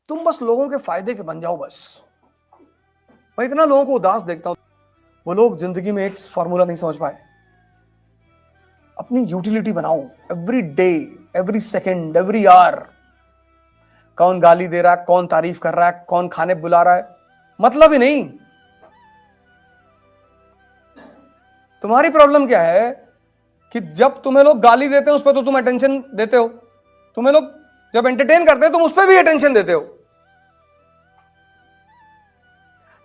तुम बस लोगों के फायदे के बन जाओ बस। मैं इतना लोगों को उदास देखता हूं, वो लोग जिंदगी में एक फॉर्मूला नहीं समझ पाए। अपनी यूटिलिटी बनाओ, every day, every second, every hour. कौन गाली दे रहा है, कौन तारीफ कर रहा है, कौन खाने बुला रहा है, मतलब ही नहीं। तुम्हारी प्रॉब्लम क्या है कि जब तुम्हें लोग गाली देते हैं उस पर तो तुम अटेंशन देते हो, तुम्हें लोग जब एंटरटेन करते हैं तुम उस पर भी अटेंशन देते हो।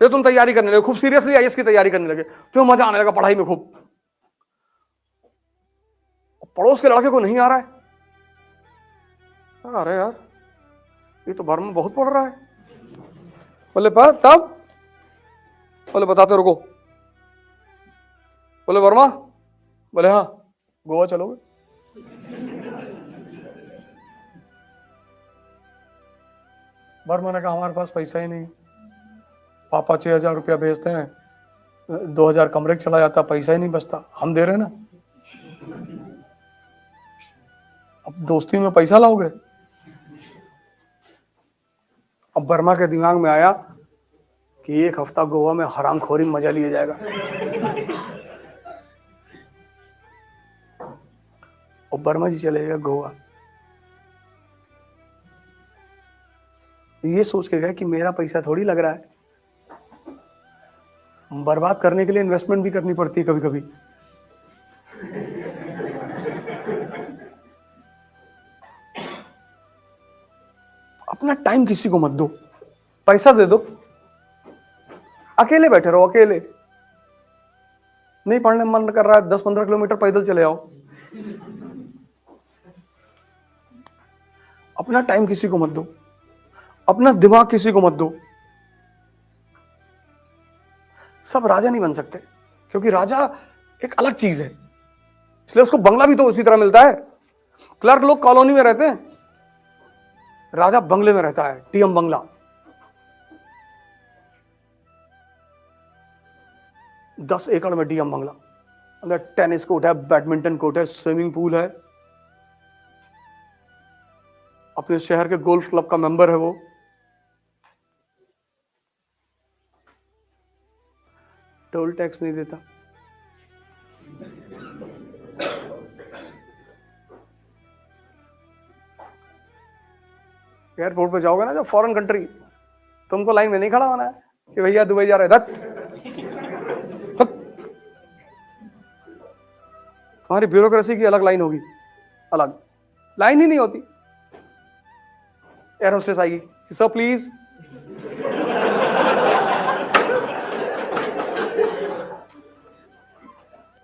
जब तुम तैयारी करने लगे, खूब सीरियसली आईएएस की तैयारी करने लगे, तुम्हें मजा आने लगा पढ़ाई में खूब, पड़ोस के लड़के को नहीं आ रहा है, अरे यार ये तो बार में बहुत पढ़ रहा है। बोले तब, बोले बताते रुको, बोले वर्मा, बोले हाँ गोवा चलोगे? वर्मा ने कहा हमारे पास पैसा ही नहीं, पापा 6,000 रुपया भेजते हैं, 2,000 कमरे का चला जाता, पैसा ही नहीं बचता, हम दे रहे ना, अब दोस्ती में पैसा लाओगे? अब वर्मा के दिमाग में आया कि एक हफ्ता गोवा में हरामखोरी में मजा लिया जाएगा। और वर्मा जी चले गए गोवा, ये सोच के गए कि मेरा पैसा थोड़ी लग रहा है, बर्बाद करने के लिए इन्वेस्टमेंट भी करनी पड़ती है कभी कभी। अपना टाइम किसी को मत दो, पैसा दे दो, अकेले बैठे रहो, अकेले। नहीं पढ़ने मन कर रहा है, 10-15 किलोमीटर पैदल चले आओ। अपना टाइम किसी को मत दो, अपना दिमाग किसी को मत दो। सब राजा नहीं बन सकते, क्योंकि राजा एक अलग चीज है, इसलिए उसको बंगला भी तो उसी तरह मिलता है। क्लर्क लोग कॉलोनी में रहते हैं, राजा बंगले में रहता है, टीएम बंगला। 10 एकड़ में डीएम बंगला, अंदर टेनिस कोर्ट है, बैडमिंटन कोर्ट है, स्विमिंग पूल है, अपने शहर के गोल्फ क्लब का मेंबर है वो। टोल टैक्स नहीं देता, एयरपोर्ट पे जाओगे ना जब फॉरेन कंट्री, तुमको लाइन में नहीं खड़ा होना है कि भैया दुबई जा रहे, तुम्हारी ब्यूरोक्रेसी की अलग लाइन होगी, अलग लाइन ही नहीं होती। एयर होस्टेस आएगी, सर प्लीज,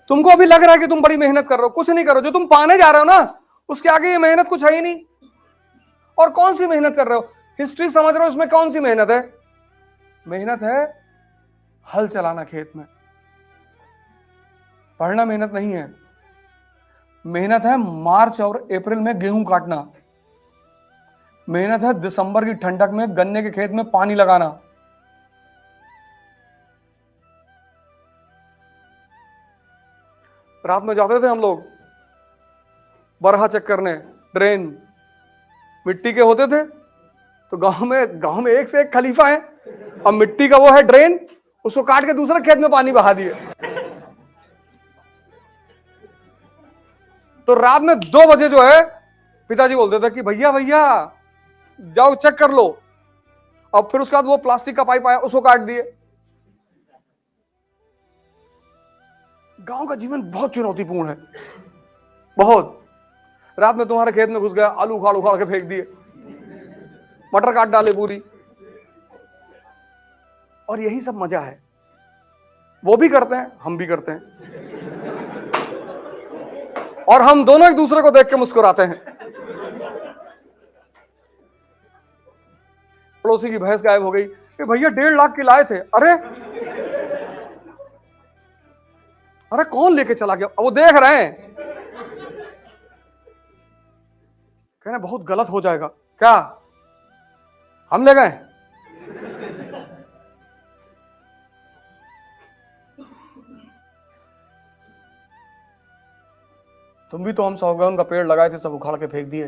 तुमको अभी लग रहा है कि तुम बड़ी मेहनत कर रहे हो, कुछ नहीं करो, जो तुम पाने जा रहे हो ना उसके आगे ये मेहनत कुछ है ही नहीं। और कौन सी मेहनत कर रहे हो, हिस्ट्री समझ रहे हो, उसमें कौन सी मेहनत है? मेहनत है हल चलाना खेत में, पढ़ना मेहनत नहीं है। मेहनत है मार्च और अप्रैल में गेहूं काटना, मेहनत है दिसंबर की ठंडक में गन्ने के खेत में पानी लगाना। रात में जाते थे हम लोग बरहा चेक करने, ड्रेन मिट्टी के होते थे, तो गांव में एक से एक खलीफा है, अब मिट्टी का वो है ड्रेन, उसको काट के दूसरे खेत में पानी बहा दिए। तो रात में 2 बजे जो है पिताजी बोलते थे कि भैया भैया जाओ चेक कर लो, और फिर उसके बाद वो प्लास्टिक का पाइप आया उसको काट दिए। गांव का जीवन बहुत चुनौतीपूर्ण है, बहुत। रात में तुम्हारे खेत में घुस गया, आलू उखाड़ उखाड़ के फेंक दिए, मटर काट डाले पूरी, और यही सब मजा है। वो भी करते हैं, हम भी करते हैं, और हम दोनों एक दूसरे को देख के मुस्कुराते हैं। पड़ोसी की भैंस गायब हो गई, भैया 1.5 लाख की लाए थे, अरे अरे कौन लेके चला गया? वो देख रहे हैं, कहना बहुत गलत हो जाएगा, क्या हम ले गए? तुम भी तो हम सौगन का पेड़ लगाए थे, सब उखाड़ के फेंक दिए।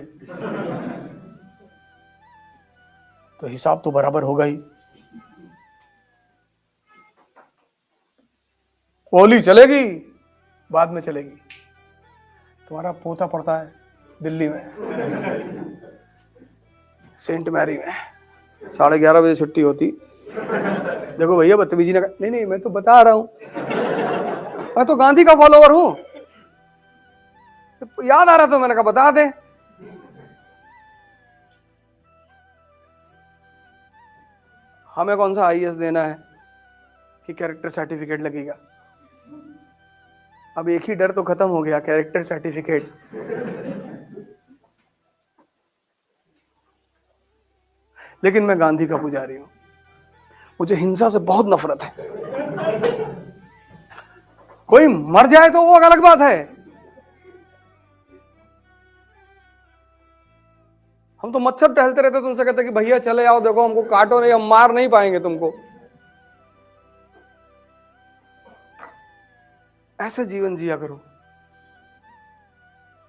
तो हिसाब तो बराबर होगा ही। होली चलेगी, बाद में चलेगी। तुम्हारा पोता पड़ता है दिल्ली में, सेंट मैरी में, 11:30 बजे छुट्टी होती। देखो भैया बदतमीजी ना नहीं नहीं, मैं तो बता रहा हूं, मैं तो गांधी का फॉलोवर हूं। याद आ रहा तो मैंने कहा बता दे। हमें कौन सा आईएएस देना है कि कैरेक्टर सर्टिफिकेट लगेगा। अब एक ही डर तो खत्म हो गया, कैरेक्टर सर्टिफिकेट। लेकिन मैं गांधी का पुजारी हूं, मुझे हिंसा से बहुत नफरत है। कोई मर जाए तो वो अलग बात है, हम तो मच्छर टहलते रहते, तुमसे कहते कि भैया चले आओ, देखो हमको काटो नहीं, हम मार नहीं पाएंगे तुमको। ऐसे जीवन जिया करो।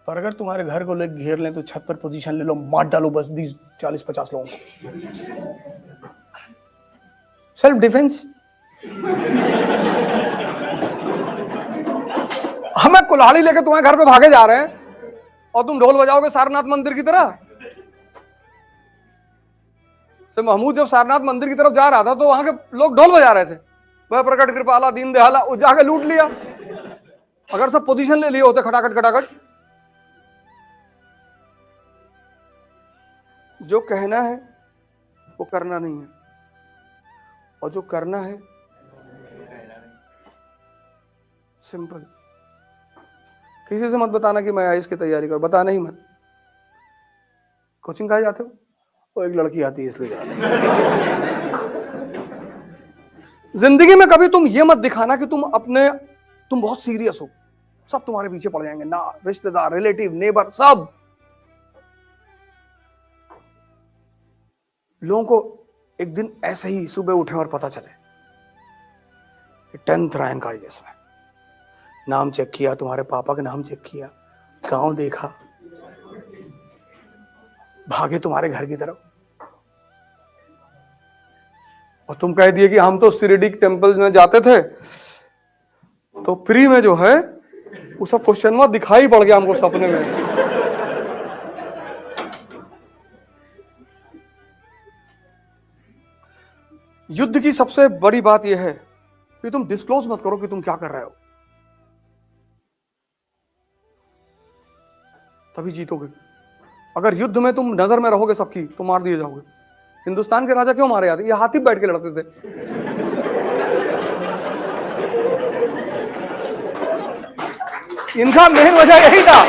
पर अगर तुम्हारे घर को लोग घेर लें तो छत पर पोजीशन ले लो, मार डालो बस 20 40 50 लोगों को। Self defence. हमें कुल्हाड़ी लेके तुम्हारे घर पे भागे जा रहे हैं और तुम ढोल बजाओगे सारनाथ मंदिर की तरह। से महमूद जब सारनाथ मंदिर की तरफ जा रहा था तो वहां के लोग ढोल बजा रहे थे, वह प्रकट कृपाला दीन दयाला, जाके लूट लिया। अगर सब पोजीशन ले लिए होते खटाखट खटाखट। जो कहना है वो करना नहीं है, और जो करना है सिंपल। किसी से मत बताना कि मैं आईएएस की तैयारी कर, बताना ही मत। कोचिंग कहाँ जाते हो? वो एक लड़की आती है इसलिए जा रहे। जिंदगी में कभी तुम ये मत दिखाना कि तुम बहुत सीरियस हो, सब तुम्हारे पीछे पड़ जाएंगे ना, रिश्तेदार, रिलेटिव, नेबर, सब। लोगों को एक दिन ऐसे ही सुबह उठे और पता चले कि 10th रैंक आई इसमें, नाम चेक किया, तुम्हारे पापा का नाम चेक किया, गांव देखा, भागे तुम्हारे घर की तरफ, और तुम कह दिए कि हम तो शिरडी टेम्पल में जाते थे तो फ्री में जो है वो सब क्वेश्चन में दिखाई पड़ गया हमको सपने में। युद्ध की सबसे बड़ी बात यह है कि तुम डिस्क्लोज मत करो कि तुम क्या कर रहे हो, तभी जीतोगे। अगर युद्ध में तुम नजर में रहोगे सबकी तो मार दिए जाओगे। हिंदुस्तान के राजा क्यों मारे जाते? ये हाथी बैठ के लड़ते थे। इनका मेन वजह यही था।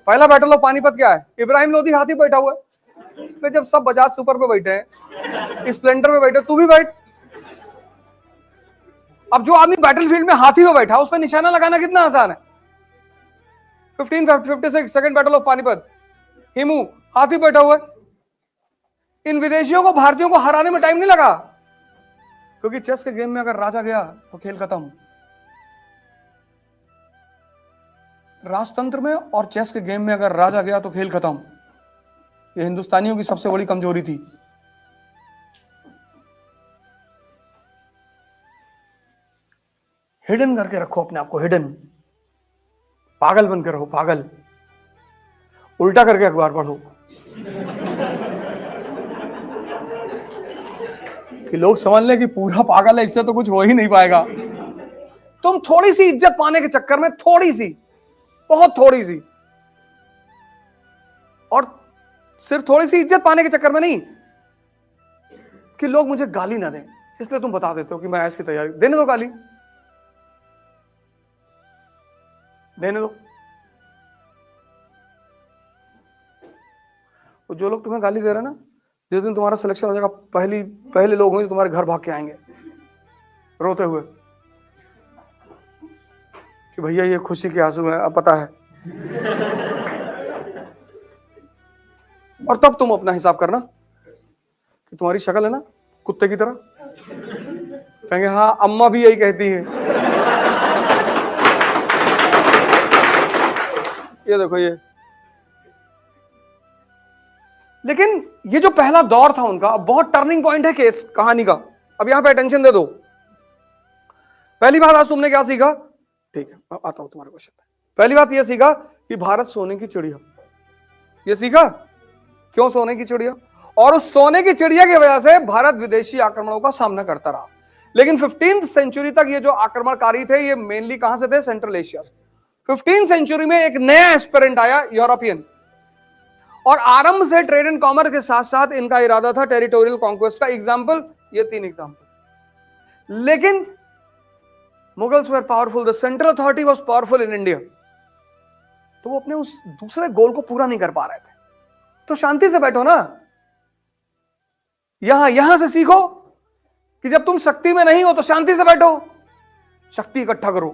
पहला बैटल ऑफ पानीपत क्या है? इब्राहिम लोधी हाथी बैठा हुआ है। जब सब बजाज सुपर पे बैठे हैं, स्प्लेंडर पे बैठे, तू भी बैठ। अब जो आदमी बैटलफील्ड में हाथी पे बैठा, उस पर निशाना लगाना कितना आसान है। 1556 second battle of Panipat, Hemu हाथी बैठा हुआ है। इन विदेशियों को भारतीयों को हराने में टाइम नहीं लगा, क्योंकि चेस के गेम में अगर राजा गया तो खेल खत्म। राजतंत्र में और चेस के गेम में अगर राजा गया तो खेल खत्म। ये हिंदुस्तानियों की सबसे बड़ी कमजोरी थी। हिडन करके रखो अपने आप को, हिडन। पागल बनकर रहो, पागल। उल्टा करके अखबार पढ़ो कि लोग समझ लें कि पूरा पागल है, इससे तो कुछ हो ही नहीं पाएगा। तुम थोड़ी सी इज्जत पाने के चक्कर में, थोड़ी सी, बहुत थोड़ी सी, और सिर्फ थोड़ी सी इज्जत पाने के चक्कर में नहीं कि लोग मुझे गाली ना दें, इसलिए तुम बता देते हो कि मैं इसकी तैयारी। देने दो गाली, देने दो। जो लोग तुम्हें गाली दे रहे हैं ना, जिस दिन तुम्हारा सिलेक्शन हो जाएगा, पहले लोग होंगे तुम्हारे घर भाग के आएंगे रोते हुए कि भैया ये खुशी के आंसू है, अब पता है। और तब तुम अपना हिसाब करना कि तुम्हारी शक्ल है ना कुत्ते की तरह, कहेंगे हाँ अम्मा भी यही कहती है। ये देखो, लेकिन ये जो पहला दौर था उनका, बहुत टर्निंग पॉइंट है केस कहानी का। अब यहां पे अटेंशन दे दो। पहली बात आज तुमने क्या सीखा? ठीक है, मैं आता हूं तुम्हारे क्वेश्चन पे। पहली बात यह सीखा कि भारत सोने की चिड़िया। यह सीखा क्यों सोने की चिड़िया, और उस सोने की चिड़िया की वजह से भारत विदेशी आक्रमणों का सामना करता रहा। लेकिन 15th सेंचुरी तक ये जो आक्रमणकारी थे ये मेनली कहां से थे? सेंट्रल एशिया से। 15th सेंचुरी में एक नया एस्पिरेंट आया, यूरोपियन, और आरंभ से ट्रेड एंड कॉमर्स के साथ साथ इनका इरादा था टेरिटोरियल कॉन्क्वेस्ट का। एग्जाम्पल, ये 3 एग्जाम्पल। लेकिन Mughals were powerful, the central authority was powerful in India, तो वो अपने उस दूसरे गोल को पूरा नहीं कर पा रहे थे। तो शांति से बैठो ना, यहां से सीखो कि जब तुम शक्ति में नहीं हो तो शांति से बैठो, शक्ति इकट्ठा करो।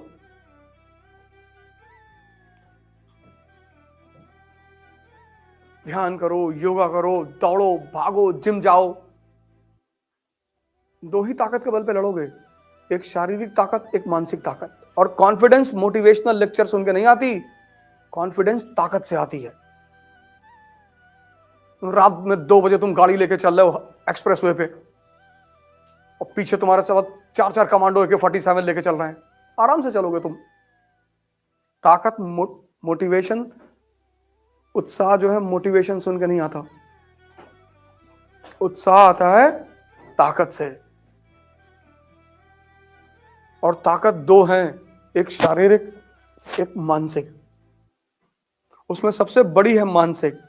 ध्यान करो, योगा करो, दौड़ो, भागो, जिम जाओ। 2 ही ताकत के बल पे लड़ोगे, एक शारीरिक ताकत, एक मानसिक ताकत। और कॉन्फिडेंस मोटिवेशनल लेक्चर सुन के नहीं आती, कॉन्फिडेंस ताकत से आती है। रात में 2 बजे तुम गाड़ी लेके चल रहे हो एक्सप्रेसवे पे, और पीछे तुम्हारे साथ 4 कमांडो AK-47 लेके चल रहे हैं, आराम से चलोगे तुम। ताकत, मोटिवेशन, उत्साह जो है मोटिवेशन सुन के नहीं आता, उत्साह आता है ताकत से। और ताकत 2 है, एक शारीरिक, एक मानसिक। उसमें सबसे बड़ी है मानसिक।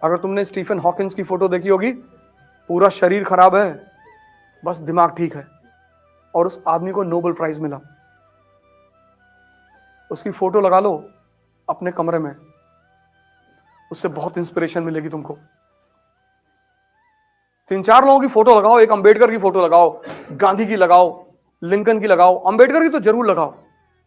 अगर तुमने स्टीफन हॉकिंस की फोटो देखी होगी, पूरा शरीर खराब है, बस दिमाग ठीक है, और उस आदमी को नोबेल प्राइज मिला। उसकी फोटो लगा लो अपने कमरे में, उससे बहुत इंस्पिरेशन मिलेगी तुमको। 3-4 लोगों की फोटो लगाओ, एक अंबेडकर की फोटो लगाओ, गांधी की लगाओ, लिंकन की लगाओ, अंबेडकर की तो जरूर लगाओ,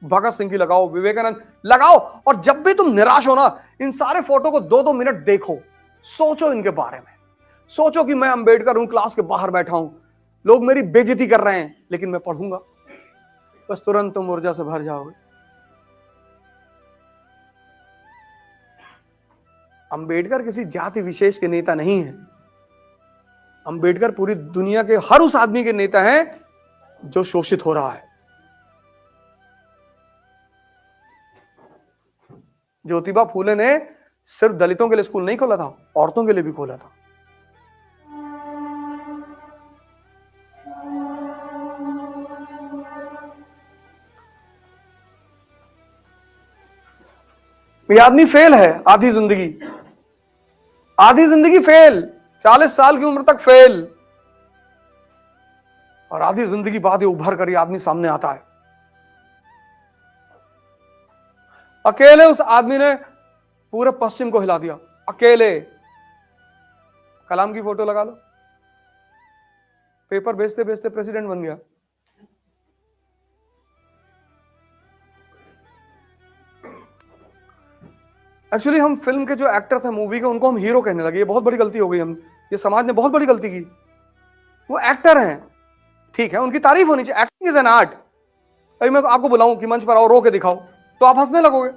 भगत सिंह की लगाओ, विवेकानंद लगाओ। और जब भी तुम निराश हो ना, इन सारे फोटो को 2-2 मिनट देखो, सोचो इनके बारे में। सोचो कि मैं अंबेडकर हूं, क्लास के बाहर बैठा हूं, लोग मेरी बेइज्जती कर रहे हैं, लेकिन मैं पढ़ूंगा। बस तुरंत तुम ऊर्जा से भर जाओगे। अंबेडकर किसी जाति विशेष के नेता नहीं है, अंबेडकर पूरी दुनिया के हर उस आदमी के नेता हैं जो शोषित हो रहा है। ज्योतिबा फूले ने सिर्फ दलितों के लिए स्कूल नहीं खोला था, औरतों के लिए भी खोला था। ये आदमी फेल है, आधी जिंदगी फेल, 40 साल की उम्र तक फेल, और आधी जिंदगी बाद ये उभर कर ये आदमी सामने आता है। अकेले उस आदमी ने पूरे पश्चिम को हिला दिया, अकेले। कलाम की फोटो लगा लो, पेपर बेचते बेचते प्रेसिडेंट बन गया। एक्चुअली हम फिल्म के जो एक्टर थे, मूवी के, उनको हम हीरो कहने लगे। ये बहुत बड़ी गलती हो गई, ये समाज ने बहुत बड़ी गलती की। वो एक्टर हैं, ठीक है, उनकी तारीफ होनी चाहिए, एक्टिंग इज एन आर्ट। अभी मैं आपको बुलाऊं कि मंच पर आओ, रो के दिखाओ, तो आप हंसने लगोगे।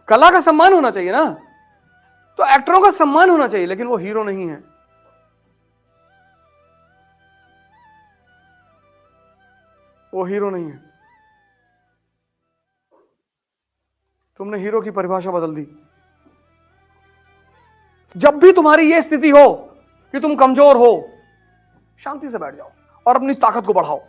कला का सम्मान होना चाहिए ना, तो एक्टरों का सम्मान होना चाहिए, लेकिन वो हीरो नहीं है। वो हीरो नहीं है। तुमने हीरो की परिभाषा बदल दी। जब भी तुम्हारी यह स्थिति हो कि तुम कमजोर हो, शांति से बैठ जाओ और अपनी ताकत को बढ़ाओ।